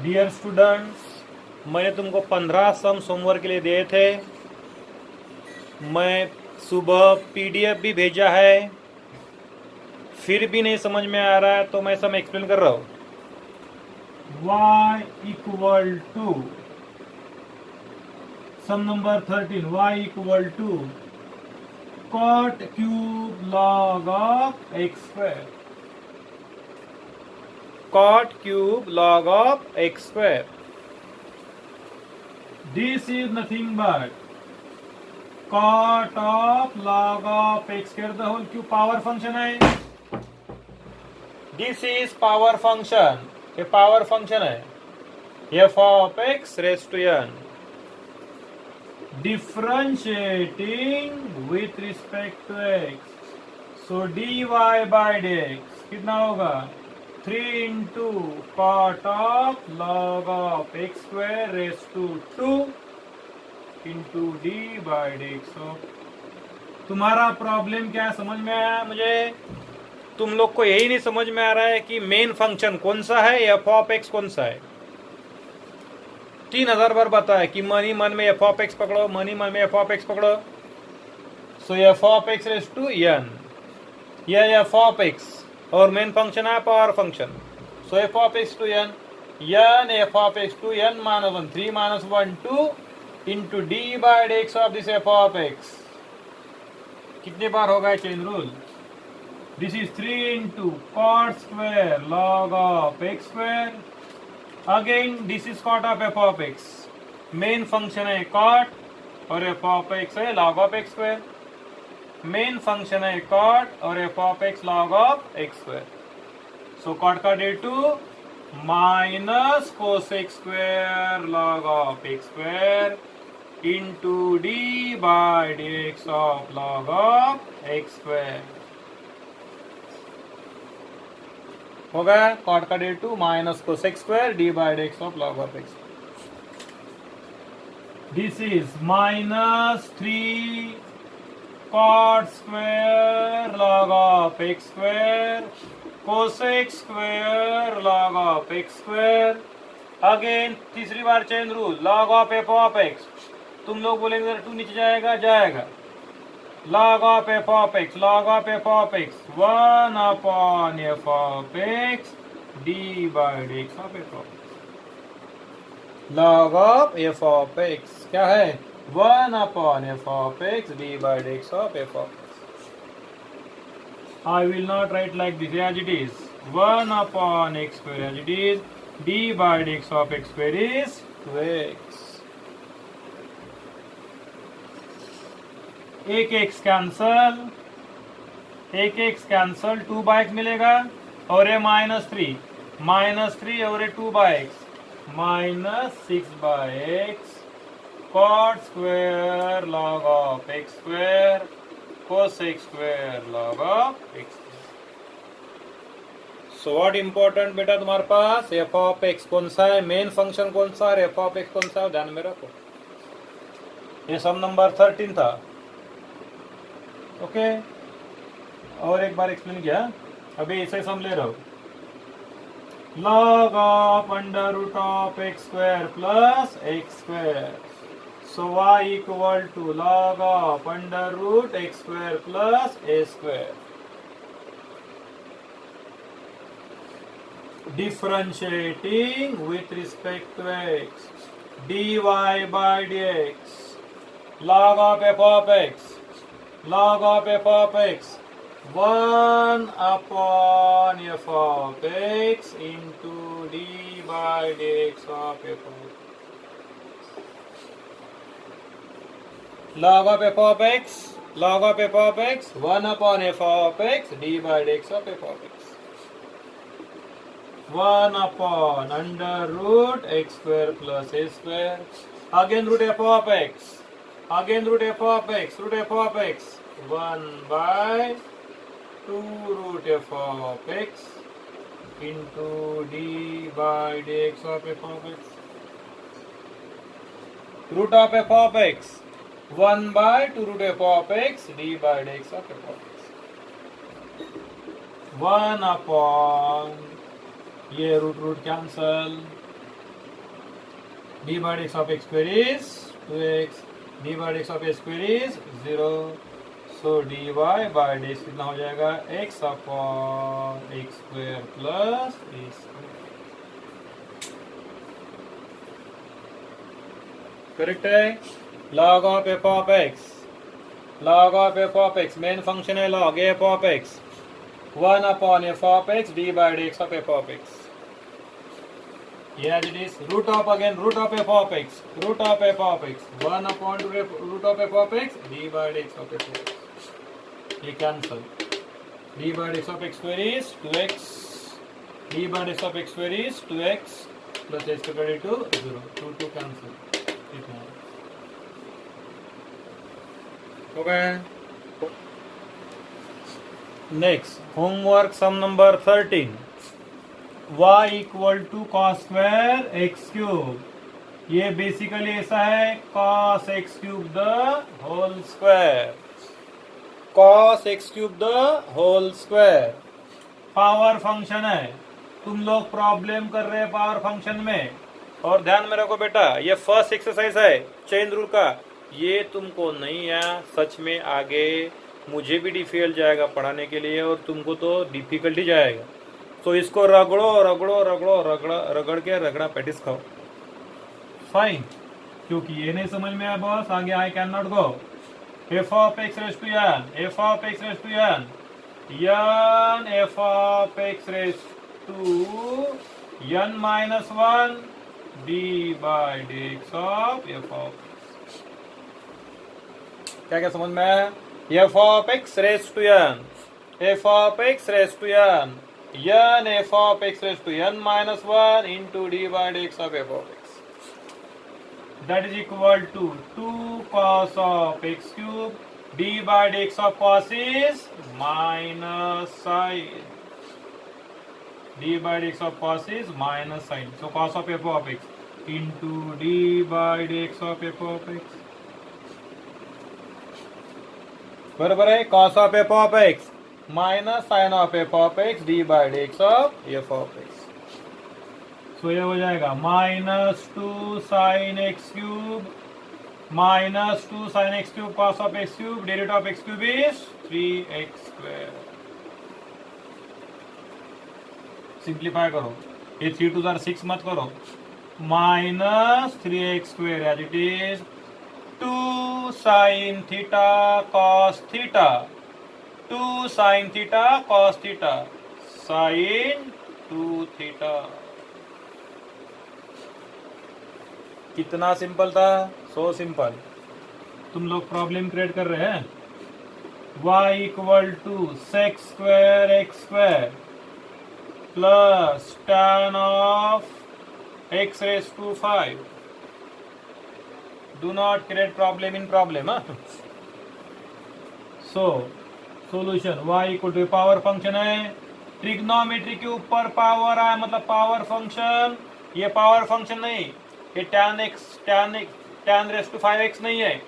Dear students, मैंने तुमको 15 सम सोमवार के लिए दिए थे। मैं सुबह पीडीएफ भी भेजा है, फिर भी नहीं समझ में आ रहा है तो मैं सम एक्सप्लेन कर रहा हूँ। y equal to sum number 13, y equal to cot cube log of x square, cot cube log of x square. This is nothing but cot of log of x square the whole cube, power function है। This is power function, ये power function है f of x raised to n, differentiating with respect to x, so dy by dx कितना होगा 3 into cot of log of x square raised to 2 into d by dx। तुम्हारा problem क्या समझ में आया? मुझे तुम लोग को यही नहीं समझ में आ रहा है कि मेन फंक्शन कौन सा है, एफ ऑफ एक्स कौन सा है। 3000 बार बताया कि मनी मन में एफ ऑफ एक्स पकड़ो, मनी मन में एफ ऑफ एक्स पकड़ो। So f of x raise to n, यह एफ ऑफ एक्स और मेन फंक्शन है power function. So f of x to n f of x to n minus 1 3 minus 1 2 into d by d x of this f of x. कितने बार होगा chain rule? This is 3 into cot square log of x square, again this is cot of f of x. Main function है cot और f of x है log of x square. Main function है cot और f of x log of x square. So cot का डे टू minus cosec square log of x square into d by d x of log of x square. हो गया cot का डे टू minus cosec square d by d x of log of x. This is minus 3 cot square log of x square cosec square log of x square। Again तीसरी बार chain rule log of f of x। तुम लोग बोलेंगे 2 नीचे जाएगा, जाएगा। log of f of x, log of f of x 1 upon f of x d by dx of f of x। log of f of x क्या है? 1 upon f of x d by dx of f of x। I will not write like this as it is। 1 upon x square as it is, d by dx of x square is 2x। एक x cancel, एक x cancel, 2 by x मिलेगा और ये -3 और ये 2 by x -6 by x cot square log of x square cosec square log of x। So what important बेटा तुम्हारे पास f of x कौन सा है, मेन फंक्शन कौन सा है, f ऑफ x कौन सा है, ध्यान में रखो। ये सम नंबर 13 था। ओके, और एक बार एक्सप्लेन किया, अभी इसे सम ले रहा हूं। log of under root of x square plus x square. So y equal to log of under root x square plus a square। Differentiating with respect to x, dy by dx, log of f of x, log of f of x 1 upon f of x into d by dx of f of x। log of f of x, log of f of x 1 upon f of x d by dx of f of x। 1 upon under root x square plus a square, again root f of x, again root f of x, root f of x 1 by 2 root f of x into d by dx of f of x। root of f of x 1 by 2 root f of x d by dx of f of x। 1 upon ये root cancel, d by dx of x square is 2x, d by dx of a square is 0. So dy by dx कितना हो जाएगा x upon x square plus a square. Correct है. log of f of x, log of f of x main function है log f of x 1 upon f of x d by dx of f of x. Here it is root of again root of f of x, root of f of x 1 upon root of f of x d by dx of f of x. ये cancel. d by dx of x square is 2x, d by dx of x square is 2x plus a square to 0. 2 cancel. Okay. Next homework sum number 13. y equal to cos square x cube. ये basically ऐसा है cos x cube the whole square, cos x cube the whole square. Power function है. तुम लोग problem कर रहे हैं power function में. और ध्यान में रखो बेटा, ये फर्स्ट एक्सरसाइज है चेन रूल का. ये तुमको नहीं है सच में, आगे मुझे भी डिफिकल्ट जाएगा पढ़ाने के लिए और तुमको तो डिफिकल्ट ही जाएगा. तो इसको रगड़ो रगड़ो रगड़ो रगड़ के रगड़ा पैटिस खाओ. फाइन. क्योंकि ये नहीं समझ में आया बॉस, आगे I can not go. f of x raised to n, f of x raised to n, n f of x raised to n minus 1 d by dx of f of x. क्या क्या समझ में है? f of x raised to n, f of x raised to n, n f of x raised to n minus 1 into d by dx of f of x. That is equal to 2 cos of x cube, d by dx of cos is minus sin. d by dx of cos is minus sin. So cos of f of x into d by dx of f of x. बराबर है cos of f of x minus sin of f of x d by dx of f of x. So ये हो जाएगा minus 2 sin x cube minus 2 sin x cube cos of x cube, derivative of x cube is 3x square. Simplify करो, ये 3 2 are 6 मत करो. minus 3x square as it is 2 sin theta cos theta, 2 sin theta cos theta, sin 2 theta. कितना simple था, so simple. तुम लोग problem create कर रहे हैं. y equal to sec square x square plus tan of x raised to 5. Do not create problem in problem. So solution y equal to power function है. Trigonometry के ऊपर power आया मतलब पावर फंक्शन. ये power function नहीं, ये tan raise to 5x नहीं है,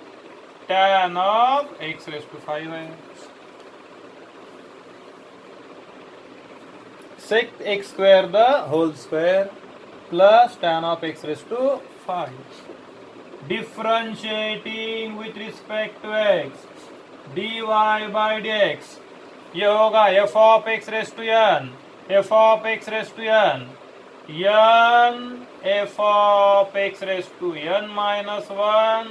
tan of x raise to 5 है. sec x square the whole square plus tan of x raised to 5. Differentiating with respect to x, dy by dx. ये होगा f of x raised to n, f of x raised to n, n f of x raised to n minus 1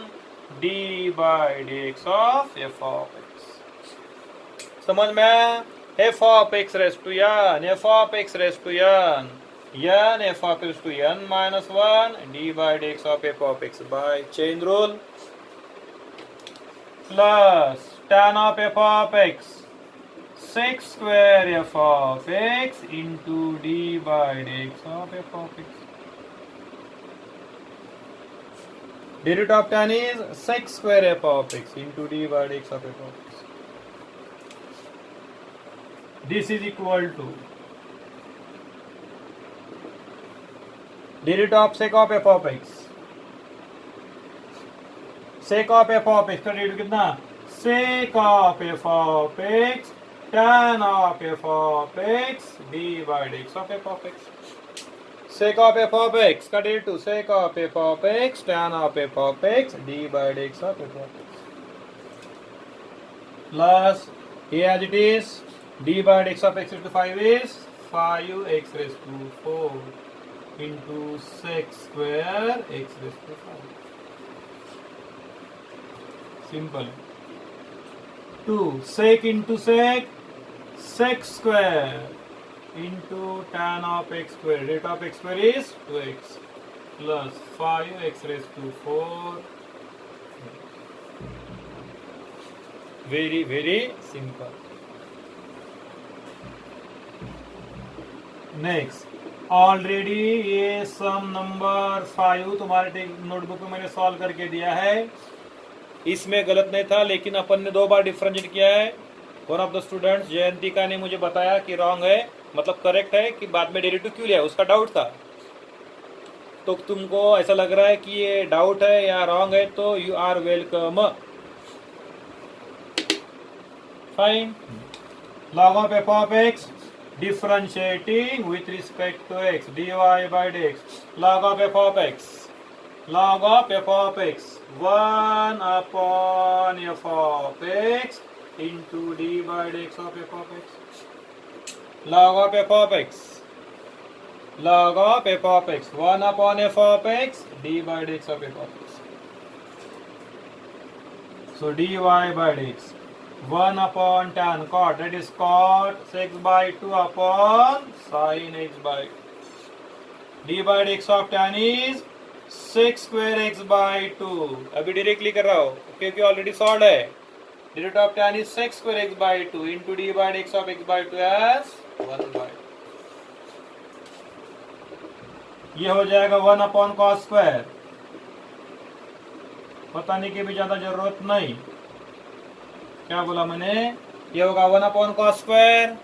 d by dx of f of x. समझ में? f of x raised to n, f of x raised to n, n f of x to n minus 1 d by dx of f of x by chain rule plus tan of f of x sec square f of x into d by dx of f of x. Derivative of tan is sec square f of x into d by dx of f of x. This is equal to derivative of sec of f of x. Sec of f of x का derivative कितना? Sec of f of x tan of f of x d by dx of f of x. sec of f of x का derivative sec of f of x tan of f of x d by dx of f of x plus a as it is d by dx of x raised to 5 is 5x raised to 4 into sec square x raised to 5. Simple. 2 sec into sec square into tan of x square. Rate of x square is 2x plus 5x raised to 4. Very very simple. Next already ये सम number 5 तुम्हारे notebook में मैंने solve करके दिया है, इसमें गलत नहीं था, लेकिन अपन ने 2 बार डिफरेंशिएट किया है। वन ऑफ द स्टूडेंट्स जयंतिका ने मुझे बताया कि रॉन्ग है, मतलब करेक्ट है, कि बाद में डेरिवेटिव क्यों लिया, उसका डाउट था। तो तुमको ऐसा लग रहा है कि ये डाउट है या रॉन्ग है, तो you are welcome. Fine. log of f of x differentiating with respect to x dy by dx log of f of x 1 upon f of x into d by dx of f of x log of f of x 1 upon f of x d by dx of f of x. So dy by dx 1 upon tan cot, that is cot x by 2 upon sin x by 2. d by dx of tan is sec square x by 2. अभी directly कर रहा हूँ क्योंकि already solve है। Derivative of tan is sec square x by 2 into d by dx of x by 2 as 1 by 2. ये हो जाएगा 1 upon cos square, बताने की भी ज्यादा जरूरत नहीं। क्या बोला मैंने, ये होगा 1 अपॉन कॉस स्क्वायर,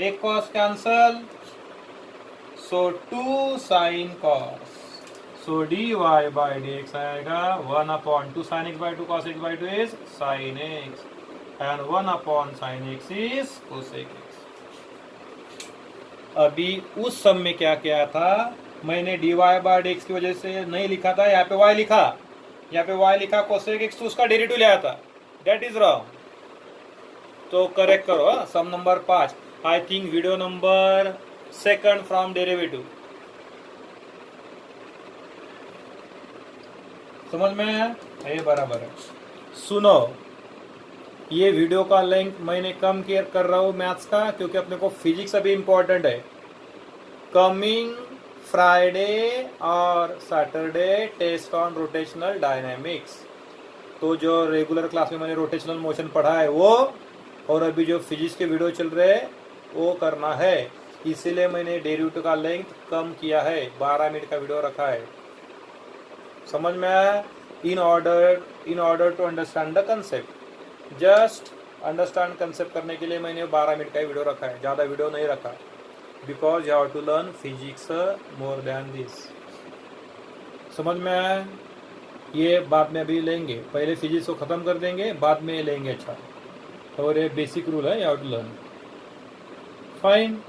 एक cos cancel, so 2 sine cos, so d y by d x आएगा 1 upon 2 sine x by 2 cos x by 2 is sine x and 1 upon sine x is cosec x. अभी उस sum में क्या किया था, मैंने d y by d x की वजह से नहीं लिखा था, यहाँ पे वाई लिखा, कोसेक एक्स, तो उसका डेरिवेटिव लिया था, दैट इज रॉन्ग। तो करेक्ट करो sum number 5, I think video number 2 from derivative. समझ में आया, ये बराबर है। सुनो, ये वीडियो का लेंथ मैंने कम केयर कर रहा हूँ मैथ्स का, क्योंकि अपने को फिजिक्स अभी इम्पोर्टेंट है। कमिंग फ्राइडे और Saturday test on rotational dynamics, तो जो रेगुलर क्लास में मैंने रोटेशनल मोशन पढ़ा है वो, और अभी जो फिजिक्स के वीडियो चल रहे हैं वो करना है, इसीलिए मैंने डेरिवेटिव का लेंथ कम किया है, 12 मिनट का वीडियो रखा है। समझ में आया? In order to understand the concept, just understand concept करने के लिए मैंने 12 मिनट का वीडियो रखा है, ज़्यादा वीडियो नहीं रखा, because you have to learn physics more than this. समझ में आया? ये बाद में अभी लेंगे, पहले फिजिक्स को ख़त्म कर देंगे, बाद में लेंगे। अच्छा, और ये बेसिक रूल है, you have to learn. Fine.